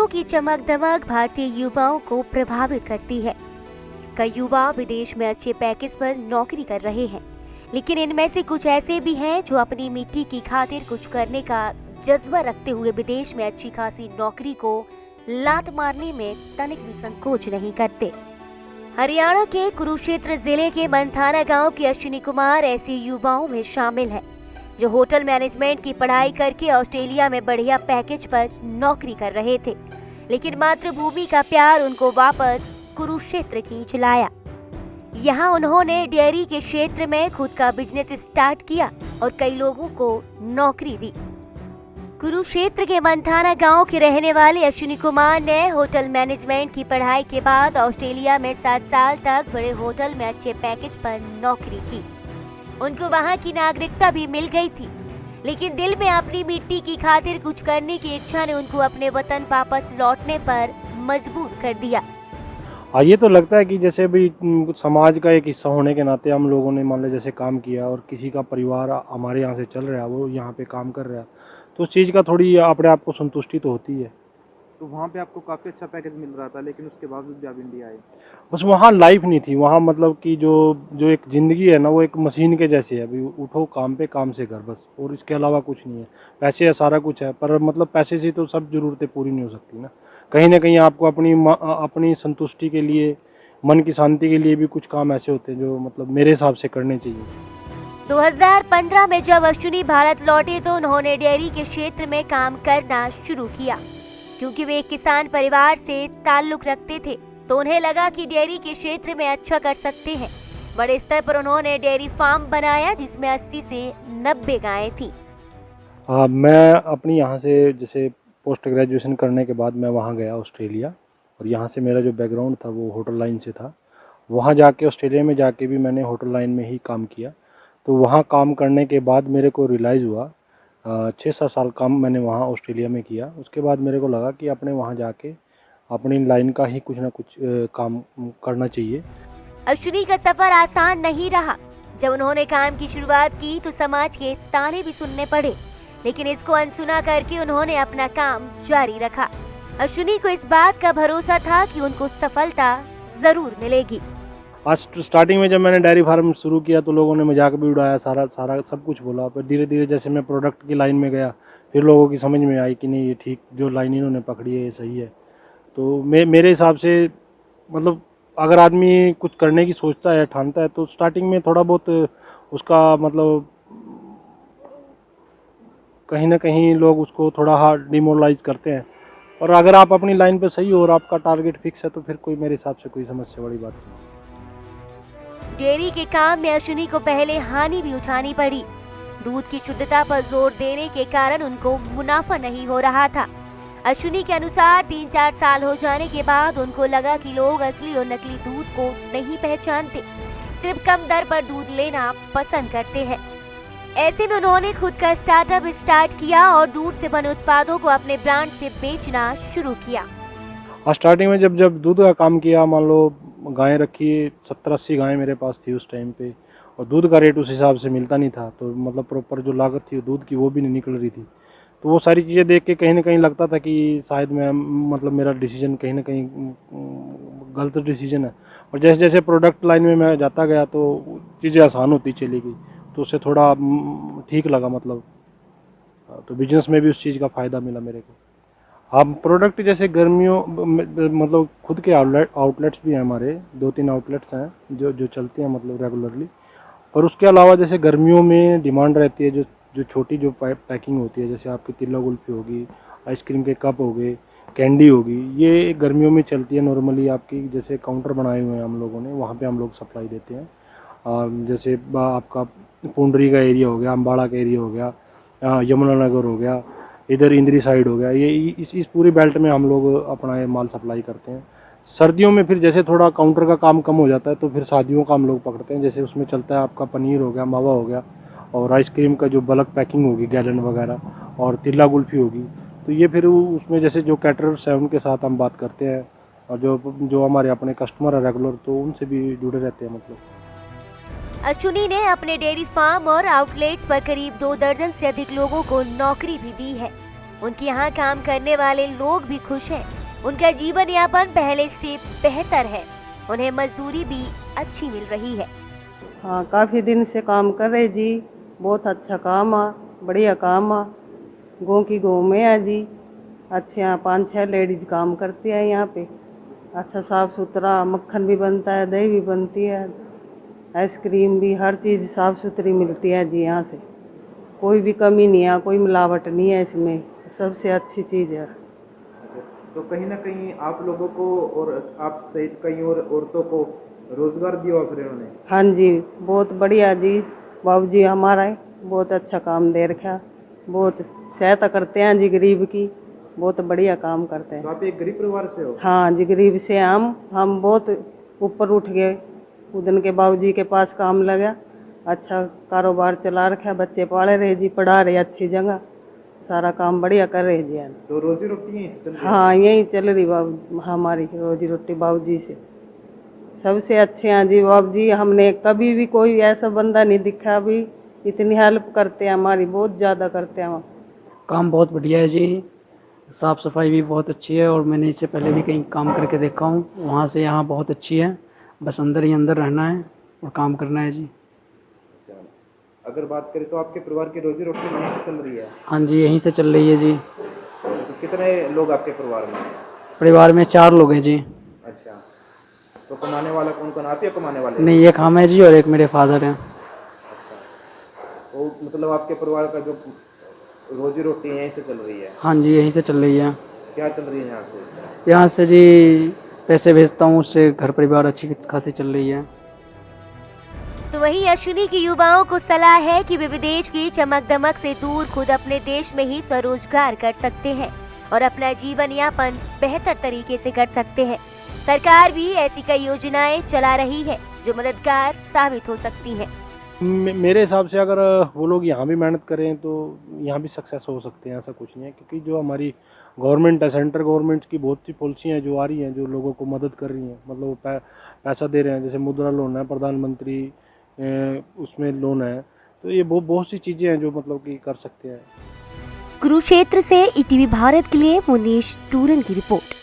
विदेशों की चमक दमक भारतीय युवाओं को प्रभावित करती है। कई युवा विदेश में अच्छे पैकेज पर नौकरी कर रहे हैं, लेकिन इनमें से कुछ ऐसे भी हैं जो अपनी मिट्टी की खातिर कुछ करने का जज्बा रखते हुए विदेश में अच्छी खासी नौकरी को लात मारने में तनिक भी संकोच नहीं करते। हरियाणा के कुरुक्षेत्र जिले के मंथाना गांव के अश्विनी कुमार ऐसे युवाओं में शामिल है जो होटल मैनेजमेंट की पढ़ाई करके ऑस्ट्रेलिया में बढ़िया पैकेज पर नौकरी कर रहे थे, लेकिन मातृभूमि का प्यार उनको वापस कुरुक्षेत्र खींच लाया। यहाँ उन्होंने डेयरी के क्षेत्र में खुद का बिजनेस स्टार्ट किया और कई लोगों को नौकरी दी। कुरुक्षेत्र के मंथाना गांव के रहने वाले अश्विनी कुमार ने होटल मैनेजमेंट की पढ़ाई के बाद ऑस्ट्रेलिया में 7 साल तक बड़े होटल में अच्छे पैकेज पर नौकरी की। उनको वहां की नागरिकता भी मिल गई थी, लेकिन दिल में अपनी मिट्टी की खातिर कुछ करने की इच्छा ने उनको अपने वतन वापस लौटने पर मजबूर कर दिया। हाँ, ये तो लगता है कि जैसे भी समाज का एक हिस्सा होने के नाते हम लोगों ने मान लो जैसे काम किया और किसी का परिवार हमारे यहाँ से चल रहा है, वो यहाँ पे काम कर रहा है, तो उस चीज़ का थोड़ी अपने आप को संतुष्टि तो होती है। तो वहाँ पे आपको काफ़ी अच्छा पैकेज मिल रहा था, लेकिन उसके बावजूद भी आप इंडिया आए। बस वहाँ लाइफ नहीं थी, वहाँ मतलब कि जो एक ज़िंदगी है ना, वो एक मशीन के जैसे है। अभी उठो काम पे, काम से घर, बस, और इसके अलावा कुछ नहीं है। पैसे है, सारा कुछ है, पर मतलब पैसे से तो सब ज़रूरतें पूरी नहीं हो सकती ना कहीं आपको अपनी संतुष्टि के लिए, मन की शांति के लिए भी कुछ काम ऐसे होते हैं जो मतलब मेरे हिसाब से करने चाहिए। 2015 में जब अश्विनी भारत लौटे तो उन्होंने डेयरी के क्षेत्र में काम करना शुरू किया। क्योंकि वे एक किसान परिवार से ताल्लुक रखते थे, तो उन्हें लगा कि डेयरी के क्षेत्र में अच्छा कर सकते हैं। बड़े स्तर पर उन्होंने डेयरी फार्म बनाया जिसमें 80 से 90 गायें थी। मैं अपनी यहाँ से जैसे पोस्ट ग्रेजुएशन करने के बाद मैं वहाँ गया ऑस्ट्रेलिया, और यहाँ से मेरा जो बैकग्राउंड था वो होटल लाइन से था। वहाँ जाके ऑस्ट्रेलिया में जाके भी मैंने होटल लाइन में ही काम किया। तो वहाँ काम करने के बाद मेरे को रियलाइज़ हुआ, 6-7 साल काम मैंने वहाँ ऑस्ट्रेलिया में किया। उसके बाद मेरे को लगा कि अपने वहाँ जाके अपनी लाइन का ही कुछ ना कुछ काम करना चाहिए। अश्विनी का सफर आसान नहीं रहा। जब उन्होंने काम की शुरुआत की तो समाज के ताने भी सुनने पड़े, लेकिन इसको अनसुना करके उन्होंने अपना काम जारी रखा। अश्विनी को इस बात का भरोसा था कि उनको सफलता जरूर मिलेगी। आज स्टार्टिंग में जब मैंने डेयरी फार्म शुरू किया तो लोगों ने मजाक भी उड़ाया, सारा सब कुछ बोला। पर धीरे धीरे जैसे मैं प्रोडक्ट की लाइन में गया, फिर लोगों की समझ में आई कि नहीं, ये ठीक जो लाइन इन्होंने पकड़ी है ये सही है। तो मेरे हिसाब से मतलब अगर आदमी कुछ करने की सोचता है, ठानता है, तो स्टार्टिंग में थोड़ा बहुत उसका मतलब कहीं ना कहीं लोग उसको थोड़ा हार्ड डिमोरलाइज करते हैं। और अगर आप अपनी लाइन पे सही हो और आपका टारगेट फिक्स है तो फिर कोई मेरे हिसाब से कोई समस्या बड़ी बात नहीं। डेयरी के काम में अश्विनी को पहले हानि भी उठानी पड़ी। दूध की शुद्धता पर जोर देने के कारण उनको मुनाफा नहीं हो रहा था। अश्विनी के अनुसार 3-4 साल हो जाने के बाद उनको लगा कि लोग असली और नकली दूध को नहीं पहचानते, सिर्फ कम दर पर दूध लेना पसंद करते हैं। ऐसे में उन्होंने खुद का स्टार्टअप स्टार्ट किया और दूध से बने उत्पादों को अपने ब्रांड से बेचना शुरू किया। स्टार्टिंग में जब दूध का काम किया, मान लो गायें रखी, 70-80 गायें मेरे पास थी उस टाइम पे, और दूध का रेट उस हिसाब से मिलता नहीं था। तो मतलब प्रॉपर जो लागत थी दूध की वो भी नहीं निकल रही थी। तो वो सारी चीज़ें देख के कहीं ना कहीं लगता था कि शायद मैं मतलब मेरा डिसीजन कहीं ना कहीं गलत डिसीजन है। और जैसे जैसे प्रोडक्ट लाइन में मैं जाता गया तो चीज़ें आसान होती चली गई, तो उससे थोड़ा ठीक लगा मतलब। तो बिजनेस में भी उस चीज़ का फ़ायदा मिला मेरे को। हम प्रोडक्ट जैसे गर्मियों मतलब खुद के आउटलेट्स भी हैं हमारे, 2-3 आउटलेट्स हैं जो चलते हैं मतलब रेगुलरली। और उसके अलावा जैसे गर्मियों में डिमांड रहती है जो छोटी जो पैकिंग होती है, जैसे आपकी तिल्ला कुल्फी होगी, आइसक्रीम के कप हो गए, कैंडी होगी, ये गर्मियों में चलती है नॉर्मली। आपकी जैसे काउंटर बनाए हुए हैं हम लोगों ने, वहाँ पे हम लोग सप्लाई देते हैं। जैसे आपका पुंडरी का एरिया हो गया, अम्बाड़ा का एरिया हो गया, यमुनानगर हो गया, इधर इंद्री साइड हो गया, ये इस पूरी बेल्ट में हम लोग अपना ये माल सप्लाई करते हैं। सर्दियों में फिर जैसे थोड़ा काउंटर का काम कम हो जाता है तो फिर शादियों का हम लोग पकड़ते हैं। जैसे उसमें चलता है आपका पनीर हो गया, मावा हो गया, और आइसक्रीम का जो बल्क पैकिंग होगी, गैलन वगैरह, और तिल्ला कुल्फी होगी। तो ये फिर उसमें जैसे जो कैटरर्स हैं उनके साथ हम बात करते हैं, और जो हमारे अपने कस्टमर है रेगुलर, तो उनसे भी जुड़े रहते हैं मतलब। अश्विनी ने अपने डेयरी फार्म और आउटलेट्स पर करीब 2 दर्जन से अधिक लोगों को नौकरी भी दी है। उनके यहाँ काम करने वाले लोग भी खुश हैं। उनका जीवन यापन पहले से बेहतर है। उन्हें मजदूरी भी अच्छी मिल रही है। हाँ, काफ़ी दिन से काम कर रहे जी। बहुत अच्छा काम आ, बढ़िया काम आ। गाँव की गाँव में है जी। अच्छे यहाँ 5-6 लेडीज काम करती है यहाँ पे। अच्छा साफ़ सुथरा मक्खन भी बनता है, दही भी बनती है, आइसक्रीम भी, हर चीज़ साफ़ सुथरी मिलती है जी यहाँ से। कोई भी कमी नहीं है, कोई मिलावट नहीं है इसमें। सबसे अच्छी चीज़ है। तो कहीं ना कहीं आप लोगों को और आप सहित कई और औरतों को रोजगार दिया फिर इन्होंने? हाँ जी, बहुत बढ़िया जी। बाबूजी हमारा बहुत अच्छा काम दे रखा। बहुत सहायता करते हैं जी गरीब की। बहुत बढ़िया काम करते हैं। तो आप एक गरीब परिवार से हो? हाँ जी, गरीब से हम बहुत ऊपर उठ गए। उदन के बाबूजी के पास काम लगा। अच्छा कारोबार चला रखा, बच्चे पाले रहे जी, पढ़ा रहे अच्छी जगह, सारा काम बढ़िया कर रहे जी। तो रोजी रोटी यहीं से चल रही है? हाँ, यही चल रही बाबू हमारी रोजी रोटी बाबूजी से। सबसे अच्छे हैं जी बाबूजी। हमने कभी भी कोई ऐसा बंदा नहीं दिखा अभी। इतनी हेल्प करते हैं हमारी, बहुत ज़्यादा करते हैं। काम बहुत बढ़िया है जी। साफ़ सफाई भी बहुत अच्छी है और मैंने इससे पहले भी कहीं काम करके देखा हूँ, वहाँ से यहाँ बहुत अच्छी है। बस अंदर ही अंदर रहना है और काम करना है जी। अगर बात करें तो आपके परिवार की रोजी रोटी यहीं से चल रही है? हाँ जी, यहीं से चल रही है जी। तो कितने लोग आपके परिवार में? परिवार में 4 लोग हैं जी। अच्छा, तो कमाने वाला कौन कौन? आप ही कमाने वाले? नहीं, एक हम है जी और एक मेरे फादर हैं। तो मतलब आपके परिवार का जो रोजी रोटी यहीं से चल रही है? हाँ जी, यहीं से चल रही है। क्या चल रही है यहाँ से? यहाँ से जी पैसे भेजता हूँ, उससे घर परिवार अच्छी खासी चल रही है। तो वहीं अश्विनी के युवाओं को सलाह है कि वे विदेश की चमक दमक से दूर खुद अपने देश में ही स्वरोजगार कर सकते हैं और अपना जीवन यापन बेहतर तरीके से कर सकते हैं। सरकार भी ऐसी कई योजनाएं चला रही है जो मददगार साबित हो सकती हैं। मेरे हिसाब से अगर वो लोग यहाँ भी मेहनत करें तो यहाँ भी सक्सेस हो सकते हैं, ऐसा कुछ नहीं है। क्योंकि जो हमारी गवर्नमेंट है, सेंट्रल गवर्नमेंट की बहुत सी पॉलिसियाँ हैं जो आ रही हैं, जो लोगों को मदद कर रही हैं। मतलब वो पैसा दे रहे हैं, जैसे मुद्रा लोन है, प्रधानमंत्री उसमें लोन है। तो ये बहुत सी चीज़ें हैं जो मतलब कि कर सकते हैं। कुरुक्षेत्र से ईटीवी भारत के लिए मुनीश टूरन की रिपोर्ट।